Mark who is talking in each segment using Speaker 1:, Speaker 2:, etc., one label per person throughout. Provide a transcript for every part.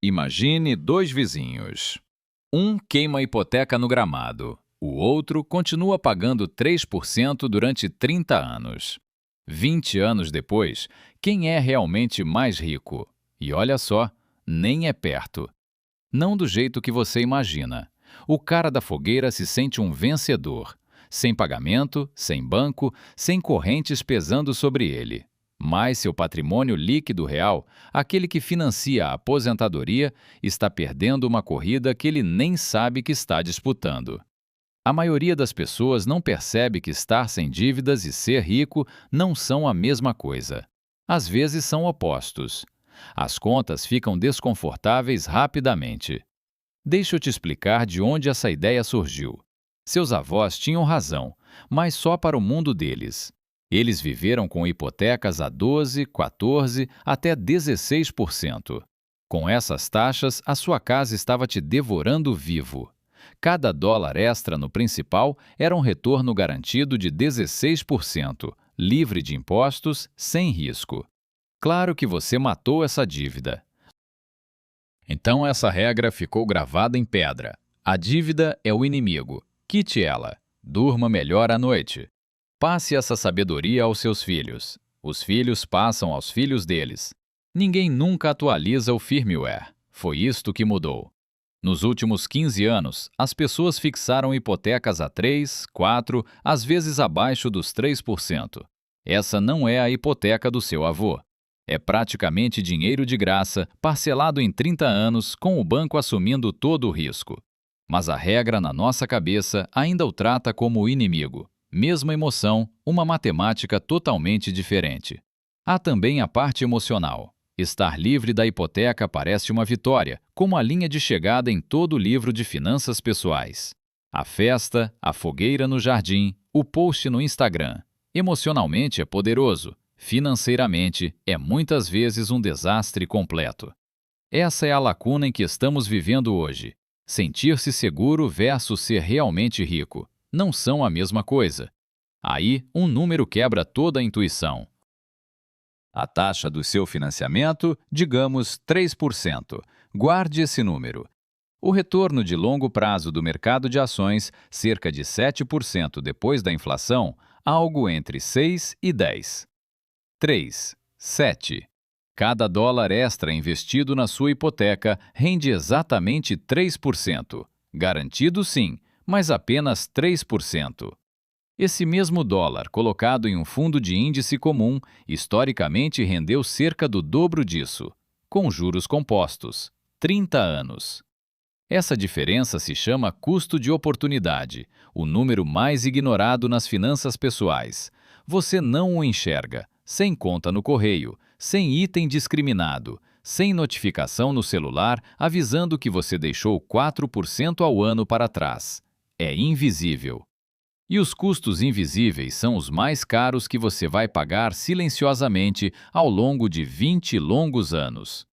Speaker 1: Imagine dois vizinhos. Um queima a hipoteca no gramado. O outro continua pagando 3% durante 30 anos. 20 anos depois, quem é realmente mais rico? E olha só, nem é perto. Não do jeito que você imagina. O cara da fogueira se sente um vencedor. Sem pagamento, sem banco, sem correntes pesando sobre ele. Mas seu patrimônio líquido real, aquele que financia a aposentadoria, está perdendo uma corrida que ele nem sabe que está disputando. A maioria das pessoas não percebe que estar sem dívidas e ser rico não são a mesma coisa. Às vezes são opostos. As contas ficam desconfortáveis rapidamente. Deixa eu te explicar de onde essa ideia surgiu. Seus avós tinham razão, mas só para o mundo deles. Eles viveram com hipotecas a 12, 14, até 16%. Com essas taxas, a sua casa estava te devorando vivo. Cada dólar extra no principal era um retorno garantido de 16%, livre de impostos, sem risco. Claro que você matou essa dívida. Então essa regra ficou gravada em pedra. A dívida é o inimigo. Quite ela. Durma melhor à noite. Passe essa sabedoria aos seus filhos. Os filhos passam aos filhos deles. Ninguém nunca atualiza o firmware. Foi isto que mudou. Nos últimos 15 anos, as pessoas fixaram hipotecas a 3, 4, às vezes abaixo dos 3%. Essa não é a hipoteca do seu avô. É praticamente dinheiro de graça, parcelado em 30 anos, com o banco assumindo todo o risco. Mas a regra na nossa cabeça ainda o trata como inimigo. Mesma emoção, uma matemática totalmente diferente. Há também a parte emocional. Estar livre da hipoteca parece uma vitória, como a linha de chegada em todo livro de finanças pessoais. A festa, a fogueira no jardim, o post no Instagram. Emocionalmente é poderoso. Financeiramente, é muitas vezes um desastre completo. Essa é a lacuna em que estamos vivendo hoje. Sentir-se seguro versus ser realmente rico não são a mesma coisa. Aí, um número quebra toda a intuição. A taxa do seu financiamento, digamos 3%. Guarde esse número. O retorno de longo prazo do mercado de ações, cerca de 7% depois da inflação, algo entre 6 e 10. 3. 7. Cada dólar extra investido na sua hipoteca rende exatamente 3%. Garantido sim, mas apenas 3%. Esse mesmo dólar, colocado em um fundo de índice comum, historicamente rendeu cerca do dobro disso, com juros compostos, 30 anos. Essa diferença se chama custo de oportunidade, o número mais ignorado nas finanças pessoais. Você não o enxerga, sem conta no correio, sem item discriminado, sem notificação no celular avisando que você deixou 4% ao ano para trás. É invisível. E os custos invisíveis são os mais caros que você vai pagar silenciosamente ao longo de 20 longos anos.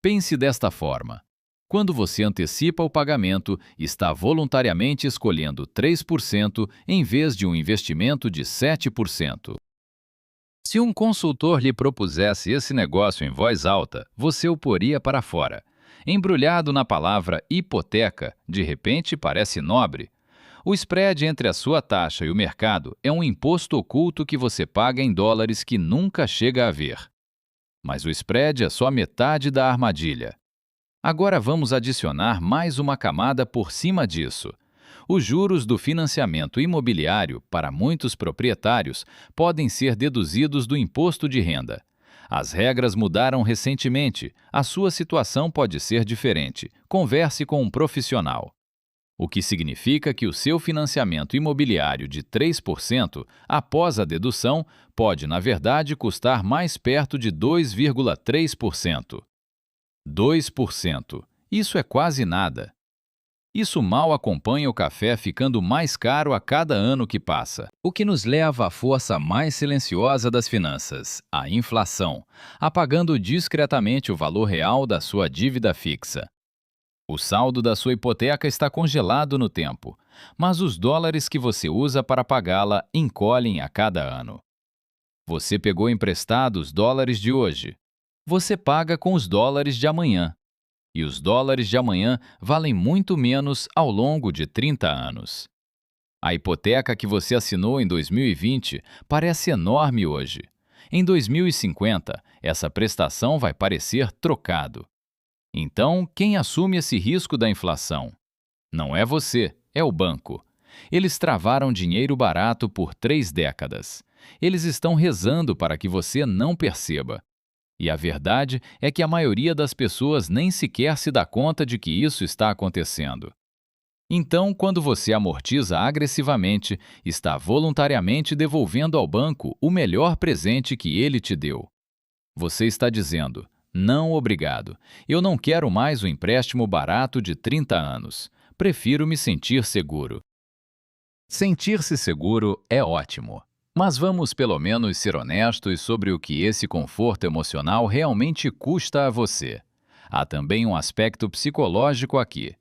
Speaker 1: Pense desta forma. Quando você antecipa o pagamento, está voluntariamente escolhendo 3% em vez de um investimento de 7%. Se um consultor lhe propusesse esse negócio em voz alta, você o poria para fora. Embrulhado na palavra hipoteca, de repente parece nobre. O spread entre a sua taxa e o mercado é um imposto oculto que você paga em dólares que nunca chega a ver. Mas o spread é só metade da armadilha. Agora vamos adicionar mais uma camada por cima disso. Os juros do financiamento imobiliário, para muitos proprietários, podem ser deduzidos do imposto de renda. As regras mudaram recentemente, a sua situação pode ser diferente. Converse com um profissional. O que significa que o seu financiamento imobiliário de 3%, após a dedução, pode, na verdade, custar mais perto de 2,3%. 2%. Isso é quase nada. Isso mal acompanha o café ficando mais caro a cada ano que passa, o que nos leva à força mais silenciosa das finanças, a inflação, apagando discretamente o valor real da sua dívida fixa. O saldo da sua hipoteca está congelado no tempo, mas os dólares que você usa para pagá-la encolhem a cada ano. Você pegou emprestado os dólares de hoje. Você paga com os dólares de amanhã. e os dólares de amanhã valem muito menos ao longo de 30 anos. A hipoteca que você assinou em 2020 parece enorme hoje. Em 2050, essa prestação vai parecer trocado. Então, quem assume esse risco da inflação? Não é você, é o banco. Eles travaram dinheiro barato por 3 décadas. Eles estão rezando para que você não perceba. E a verdade é que a maioria das pessoas nem sequer se dá conta de que isso está acontecendo. Então, quando você amortiza agressivamente, está voluntariamente devolvendo ao banco o melhor presente que ele te deu. Você está dizendo: não, obrigado. Eu não quero mais o empréstimo barato de 30 anos. Prefiro me sentir seguro. Sentir-se seguro é ótimo. Mas vamos pelo menos ser honestos sobre o que esse conforto emocional realmente custa a você. Há também um aspecto psicológico aqui.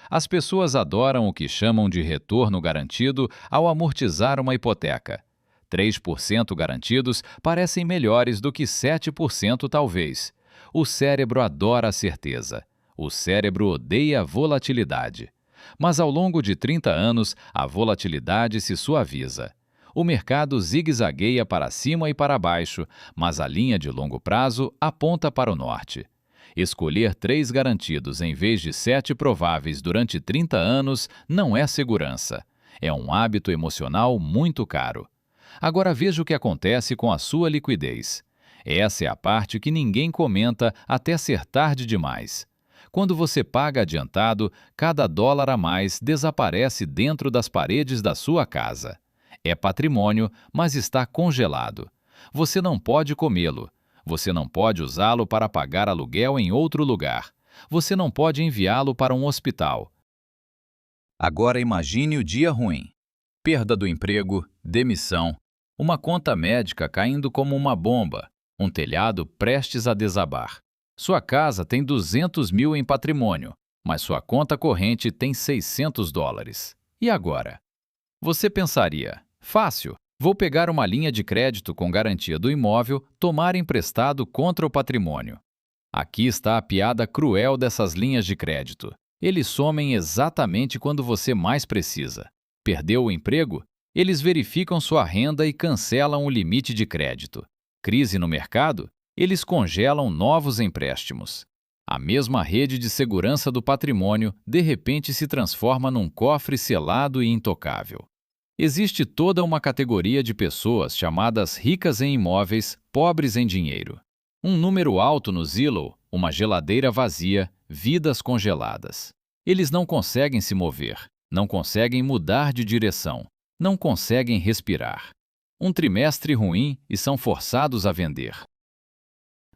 Speaker 1: As pessoas adoram o que chamam de retorno garantido ao amortizar uma hipoteca. 3% garantidos parecem melhores do que 7% talvez. O cérebro adora a certeza. O cérebro odeia a volatilidade. Mas ao longo de 30 anos, a volatilidade se suaviza. O mercado zigue-zagueia para cima e para baixo, mas a linha de longo prazo aponta para o norte. Escolher 3 garantidos em vez de 7 prováveis durante 30 anos não é segurança. É um hábito emocional muito caro. Agora veja o que acontece com a sua liquidez. Essa é a parte que ninguém comenta até ser tarde demais. Quando você paga adiantado, cada dólar a mais desaparece dentro das paredes da sua casa. É patrimônio, mas está congelado. Você não pode comê-lo. Você não pode usá-lo para pagar aluguel em outro lugar. Você não pode enviá-lo para um hospital. Agora imagine o dia ruim. Perda do emprego, demissão, uma conta médica caindo como uma bomba, um telhado prestes a desabar. Sua casa tem 200 mil em patrimônio, mas sua conta corrente tem 600 dólares. E agora? Você pensaria, fácil, vou pegar uma linha de crédito com garantia do imóvel, tomar emprestado contra o patrimônio. Aqui está a piada cruel dessas linhas de crédito. Eles somem exatamente quando você mais precisa. Perdeu o emprego? Eles verificam sua renda e cancelam o limite de crédito. Crise no mercado? Eles congelam novos empréstimos. A mesma rede de segurança do patrimônio, de repente, se transforma num cofre selado e intocável. Existe toda uma categoria de pessoas chamadas ricas em imóveis, pobres em dinheiro. Um número alto no Zillow, uma geladeira vazia, vidas congeladas. Eles não conseguem se mover, não conseguem mudar de direção, não conseguem respirar. Um trimestre ruim e são forçados a vender.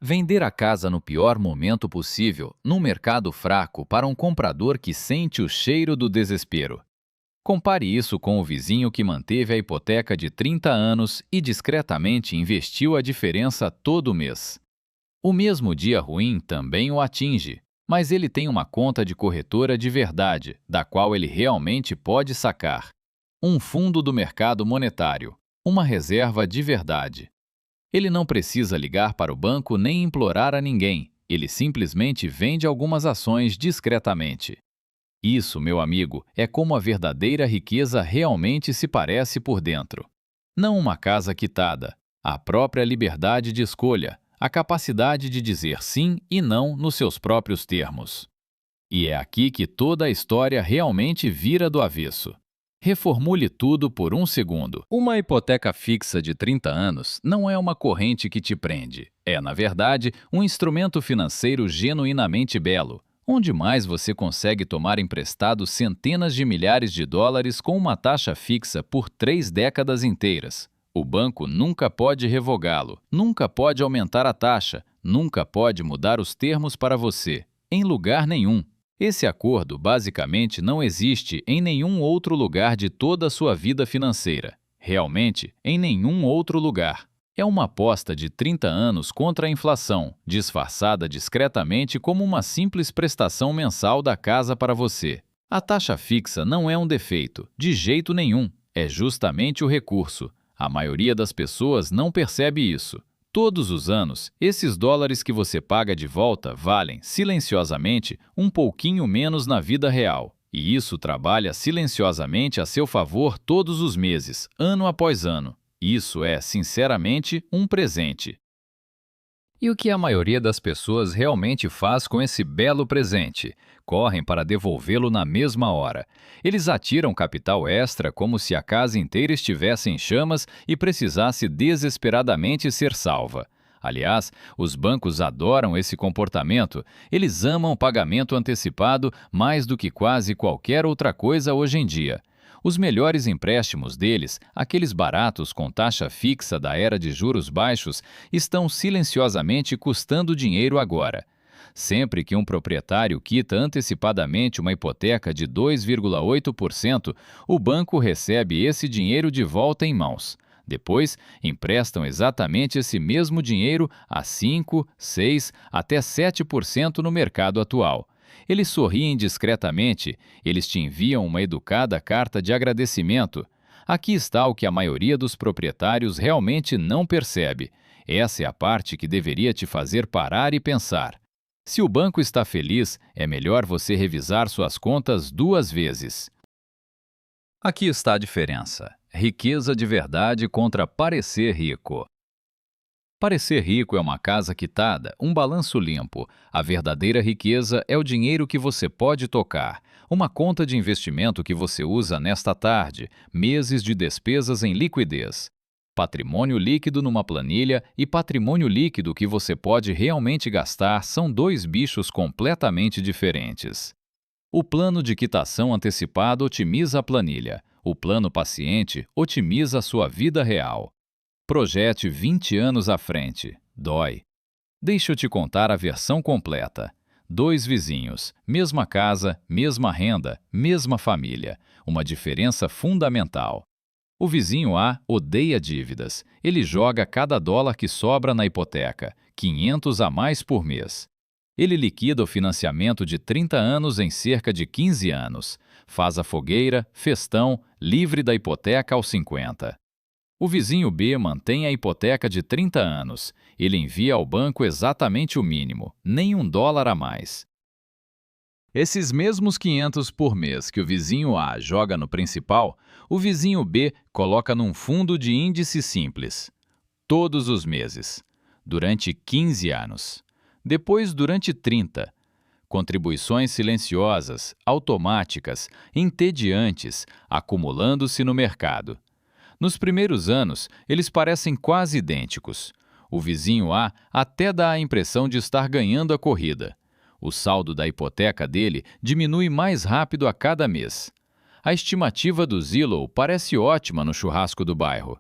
Speaker 1: Vender a casa no pior momento possível, num mercado fraco, para um comprador que sente o cheiro do desespero. Compare isso com o vizinho que manteve a hipoteca de 30 anos e discretamente investiu a diferença todo mês. O mesmo dia ruim também o atinge, mas ele tem uma conta de corretora de verdade, da qual ele realmente pode sacar. Um fundo do mercado monetário, uma reserva de verdade. Ele não precisa ligar para o banco nem implorar a ninguém, ele simplesmente vende algumas ações discretamente. Isso, meu amigo, é como a verdadeira riqueza realmente se parece por dentro. Não uma casa quitada, a própria liberdade de escolha, a capacidade de dizer sim e não nos seus próprios termos. E é aqui que toda a história realmente vira do avesso. Reformule tudo por um segundo. Uma hipoteca fixa de 30 anos não é uma corrente que te prende. É, na verdade, um instrumento financeiro genuinamente belo, onde mais você consegue tomar emprestado centenas de milhares de dólares com uma taxa fixa por 3 décadas inteiras. O banco nunca pode revogá-lo, nunca pode aumentar a taxa, nunca pode mudar os termos para você, em lugar nenhum. Esse acordo basicamente não existe em nenhum outro lugar de toda a sua vida financeira. Realmente, em nenhum outro lugar. É uma aposta de 30 anos contra a inflação, disfarçada discretamente como uma simples prestação mensal da casa para você. A taxa fixa não é um defeito, de jeito nenhum. É justamente o recurso. A maioria das pessoas não percebe isso. Todos os anos, esses dólares que você paga de volta valem, silenciosamente, um pouquinho menos na vida real. E isso trabalha silenciosamente a seu favor todos os meses, ano após ano. Isso é, sinceramente, um presente. E o que a maioria das pessoas realmente faz com esse belo presente? Correm para devolvê-lo na mesma hora. Eles atiram capital extra como se a casa inteira estivesse em chamas e precisasse desesperadamente ser salva. Aliás, os bancos adoram esse comportamento. Eles amam pagamento antecipado mais do que quase qualquer outra coisa hoje em dia. Os melhores empréstimos deles, aqueles baratos com taxa fixa da era de juros baixos, estão silenciosamente custando dinheiro agora. Sempre que um proprietário quita antecipadamente uma hipoteca de 2,8%, o banco recebe esse dinheiro de volta em mãos. Depois, emprestam exatamente esse mesmo dinheiro a 5, 6, até 7% no mercado atual. Eles sorriem discretamente, eles te enviam uma educada carta de agradecimento. Aqui está o que a maioria dos proprietários realmente não percebe. Essa é a parte que deveria te fazer parar e pensar. Se o banco está feliz, é melhor você revisar suas contas 2 vezes. Aqui está a diferença. Riqueza de verdade contra parecer rico. Parecer rico é uma casa quitada, um balanço limpo. A verdadeira riqueza é o dinheiro que você pode tocar. Uma conta de investimento que você usa nesta tarde, meses de despesas em liquidez. Patrimônio líquido numa planilha e patrimônio líquido que você pode realmente gastar são 2 bichos completamente diferentes. O plano de quitação antecipado otimiza a planilha. O plano paciente otimiza a sua vida real. Projete 20 anos à frente. Dói. Deixa eu te contar a versão completa. 2 vizinhos, mesma casa, mesma renda, mesma família. Uma diferença fundamental. O vizinho A odeia dívidas. Ele joga cada dólar que sobra na hipoteca, 500 a mais por mês. Ele liquida o financiamento de 30 anos em cerca de 15 anos. Faz a fogueira, festão, livre da hipoteca aos 50. O vizinho B mantém a hipoteca de 30 anos. Ele envia ao banco exatamente o mínimo, nem $1 a mais. Esses mesmos 500 por mês que o vizinho A joga no principal, o vizinho B coloca num fundo de índice simples. Todos os meses. Durante 15 anos. Depois, durante 30. Contribuições silenciosas, automáticas, entediantes, acumulando-se no mercado. Nos primeiros anos, eles parecem quase idênticos. O vizinho A até dá a impressão de estar ganhando a corrida. O saldo da hipoteca dele diminui mais rápido a cada mês. A estimativa do Zillow parece ótima no churrasco do bairro.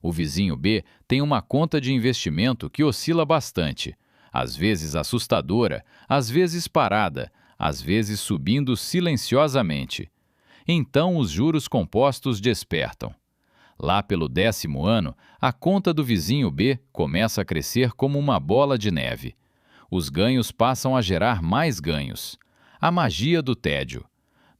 Speaker 1: O vizinho B tem uma conta de investimento que oscila bastante, às vezes assustadora, às vezes parada, às vezes subindo silenciosamente. Então os juros compostos despertam. Lá pelo 10º ano, a conta do vizinho B começa a crescer como uma bola de neve. Os ganhos passam a gerar mais ganhos. A magia do tédio.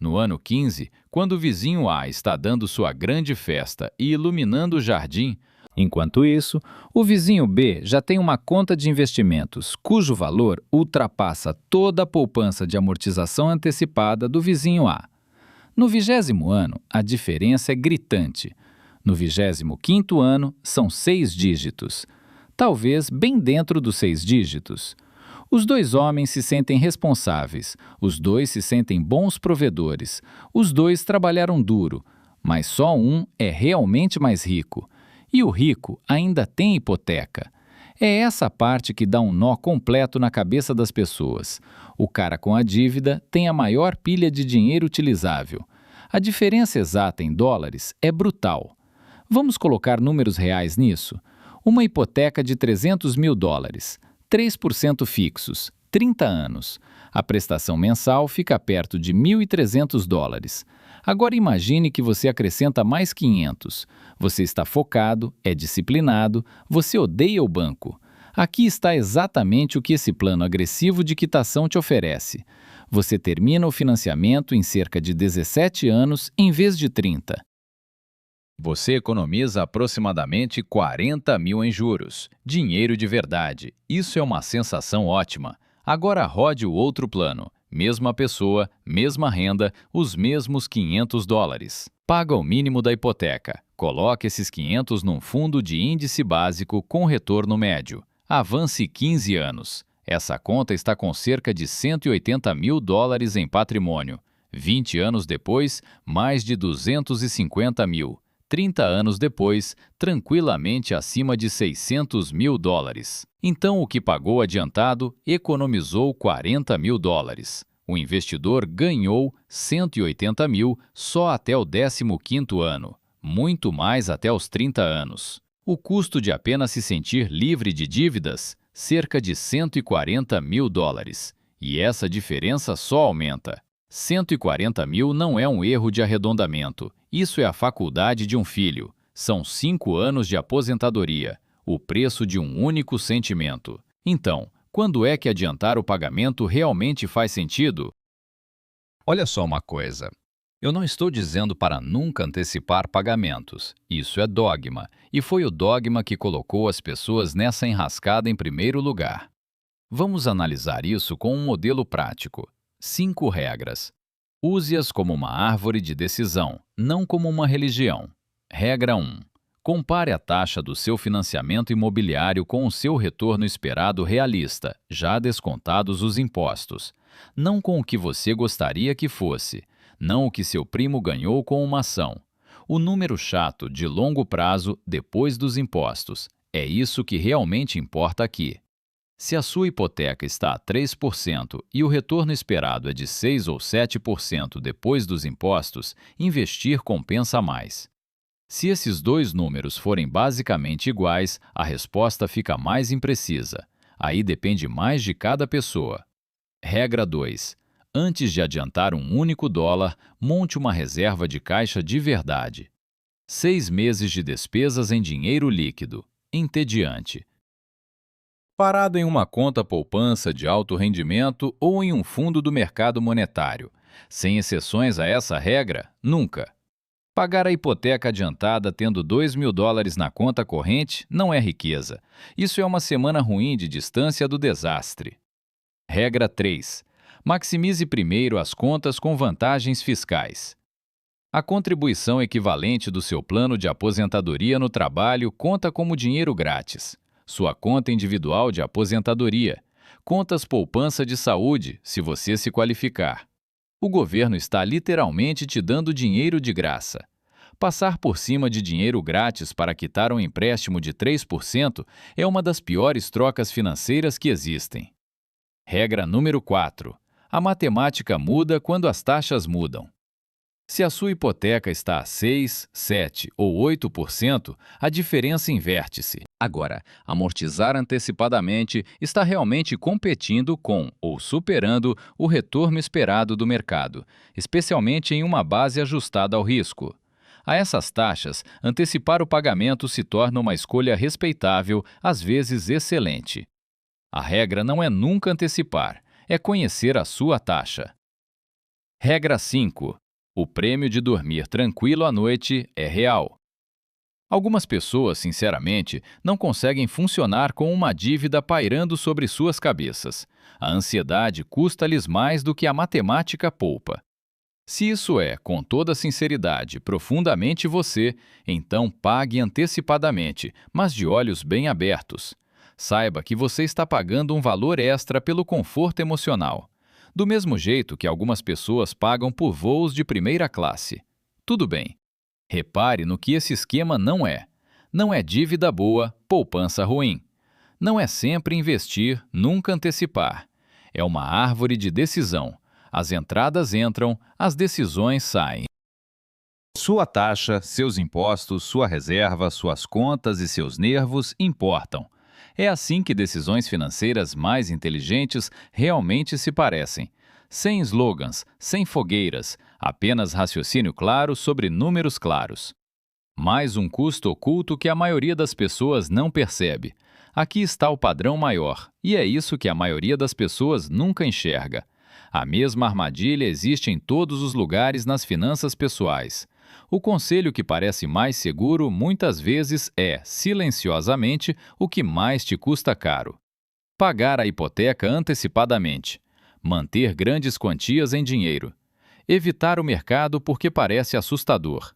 Speaker 1: No ano 15, quando o vizinho A está dando sua grande festa e iluminando o jardim, enquanto isso, o vizinho B já tem uma conta de investimentos cujo valor ultrapassa toda a poupança de amortização antecipada do vizinho A. No 20º ano, a diferença é gritante. No 25º ano, são 6 dígitos. Talvez bem dentro dos 6 dígitos. Os 2 homens se sentem responsáveis, os 2 se sentem bons provedores, os 2 trabalharam duro, mas só um é realmente mais rico. E o rico ainda tem hipoteca. É essa parte que dá um nó completo na cabeça das pessoas. O cara com a dívida tem a maior pilha de dinheiro utilizável. A diferença exata em dólares é brutal. Vamos colocar números reais nisso? Uma hipoteca de $300 mil, 3% fixos, 30 anos. A prestação mensal fica perto de $1.300. Agora imagine que você acrescenta mais 500. Você está focado, é disciplinado, você odeia o banco. Aqui está exatamente o que esse plano agressivo de quitação te oferece. Você termina o financiamento em cerca de 17 anos em vez de 30. Você economiza aproximadamente 40 mil em juros. Dinheiro de verdade. Isso é uma sensação ótima. Agora rode o outro plano. Mesma pessoa, mesma renda, os mesmos 500 dólares. Paga o mínimo da hipoteca. Coloque esses 500 num fundo de índice básico com retorno médio. Avance 15 anos. Essa conta está com cerca de 180 mil dólares em patrimônio. 20 anos depois, mais de 250 mil. 30 anos depois, tranquilamente acima de 600 mil dólares. Então, o que pagou adiantado economizou 40 mil dólares. O investidor ganhou 180 mil só até o 15º ano, muito mais até os 30 anos. O custo de apenas se sentir livre de dívidas, cerca de 140 mil dólares. E essa diferença só aumenta. 140 mil não é um erro de arredondamento. Isso é a faculdade de um filho. São 5 anos de aposentadoria, o preço de um único sentimento. Então, quando é que adiantar o pagamento realmente faz sentido? Olha só uma coisa. Eu não estou dizendo para nunca antecipar pagamentos. Isso é dogma, e foi o dogma que colocou as pessoas nessa enrascada em primeiro lugar. Vamos analisar isso com um modelo prático. 5 regras. Use-as como uma árvore de decisão, não como uma religião. Regra 1. Compare a taxa do seu financiamento imobiliário com o seu retorno esperado realista, já descontados os impostos. Não com o que você gostaria que fosse, não o que seu primo ganhou com uma ação. O número chato de longo prazo depois dos impostos. É isso que realmente importa aqui. Se a sua hipoteca está a 3% e o retorno esperado é de 6 ou 7% depois dos impostos, investir compensa mais. Se esses dois números forem basicamente iguais, a resposta fica mais imprecisa. Aí depende mais de cada pessoa. Regra 2. Antes de adiantar um único dólar, monte uma reserva de caixa de verdade. 6 meses de despesas em dinheiro líquido, entediante. Parado em uma conta poupança de alto rendimento ou em um fundo do mercado monetário. Sem exceções a essa regra, nunca. Pagar a hipoteca adiantada tendo 2 mil dólares na conta corrente não é riqueza. Isso é uma semana ruim de distância do desastre. Regra 3. Maximize primeiro as contas com vantagens fiscais. A contribuição equivalente do seu plano de aposentadoria no trabalho conta como dinheiro grátis. Sua conta individual de aposentadoria, contas poupança de saúde, se você se qualificar. O governo está literalmente te dando dinheiro de graça. Passar por cima de dinheiro grátis para quitar um empréstimo de 3% é uma das piores trocas financeiras que existem. Regra número 4. A matemática muda quando as taxas mudam. Se a sua hipoteca está a 6, 7 ou 8%, a diferença inverte-se. Agora, amortizar antecipadamente está realmente competindo com ou superando o retorno esperado do mercado, especialmente em uma base ajustada ao risco. A essas taxas, antecipar o pagamento se torna uma escolha respeitável, às vezes excelente. A regra não é nunca antecipar, é conhecer a sua taxa. Regra 5. O prêmio de dormir tranquilo à noite é real. Algumas pessoas, sinceramente, não conseguem funcionar com uma dívida pairando sobre suas cabeças. A ansiedade custa-lhes mais do que a matemática poupa. Se isso é, com toda sinceridade, profundamente você, então pague antecipadamente, mas de olhos bem abertos. Saiba que você está pagando um valor extra pelo conforto emocional. Do mesmo jeito que algumas pessoas pagam por voos de primeira classe. Tudo bem. Repare no que esse esquema não é. Não é dívida boa, poupança ruim. Não é sempre investir, nunca antecipar. É uma árvore de decisão. As entradas entram, as decisões saem. Sua taxa, seus impostos, sua reserva, suas contas e seus nervos importam. É assim que decisões financeiras mais inteligentes realmente se parecem. Sem slogans, sem fogueiras, apenas raciocínio claro sobre números claros. Mais um custo oculto que a maioria das pessoas não percebe. Aqui está o padrão maior, e é isso que a maioria das pessoas nunca enxerga. A mesma armadilha existe em todos os lugares nas finanças pessoais. O conselho que parece mais seguro muitas vezes é, silenciosamente, o que mais te custa caro. Pagar a hipoteca antecipadamente. Manter grandes quantias em dinheiro. Evitar o mercado porque parece assustador.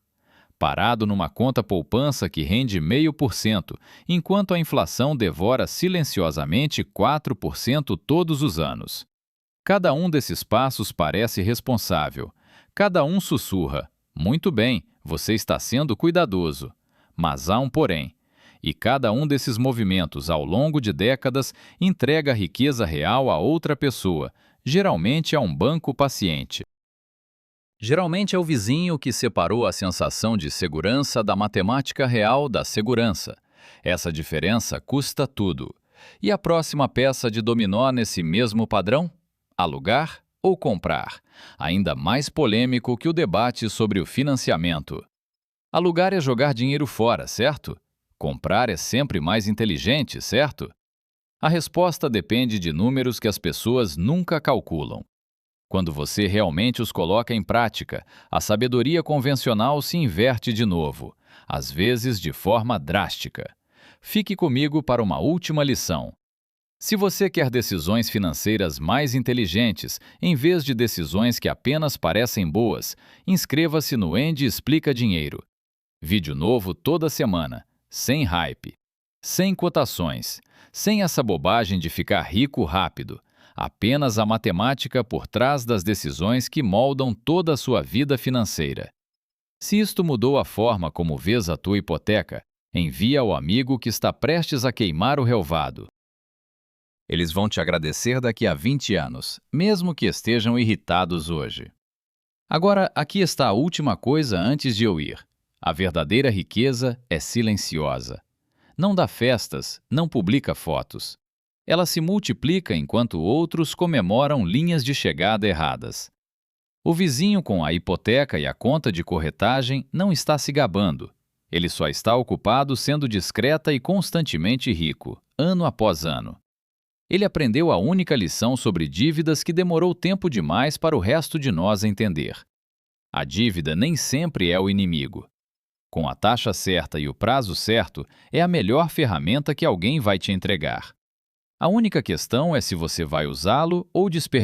Speaker 1: Parado numa conta poupança que rende 0,5%, enquanto a inflação devora silenciosamente 4% todos os anos. Cada um desses passos parece responsável. Cada um sussurra: muito bem, você está sendo cuidadoso. Mas há um porém. E cada um desses movimentos, ao longo de décadas, entrega riqueza real a outra pessoa, geralmente a um banco paciente. Geralmente é o vizinho que separou a sensação de segurança da matemática real da segurança. Essa diferença custa tudo. E a próxima peça de dominó nesse mesmo padrão? Alugar ou comprar? Ainda mais polêmico que o debate sobre o financiamento. Alugar é jogar dinheiro fora, certo? Comprar é sempre mais inteligente, certo? A resposta depende de números que as pessoas nunca calculam. Quando você realmente os coloca em prática, a sabedoria convencional se inverte de novo, às vezes de forma drástica. Fique comigo para uma última lição. Se você quer decisões financeiras mais inteligentes, em vez de decisões que apenas parecem boas, inscreva-se no Andy Explica Dinheiro. Vídeo novo toda semana, sem hype, sem cotações, sem essa bobagem de ficar rico rápido. Apenas a matemática por trás das decisões que moldam toda a sua vida financeira. Se isto mudou a forma como vês a tua hipoteca, envia ao amigo que está prestes a queimar o relvado. Eles vão te agradecer daqui a 20 anos, mesmo que estejam irritados hoje. Agora, aqui está a última coisa antes de eu ir. A verdadeira riqueza é silenciosa. Não dá festas, não publica fotos. Ela se multiplica enquanto outros comemoram linhas de chegada erradas. O vizinho com a hipoteca e a conta de corretagem não está se gabando. Ele só está ocupado sendo discreta e constantemente rico, ano após ano. Ele aprendeu a única lição sobre dívidas que demorou tempo demais para o resto de nós entender. A dívida nem sempre é o inimigo. Com a taxa certa e o prazo certo, é a melhor ferramenta que alguém vai te entregar. A única questão é se você vai usá-lo ou desperdiçá-lo.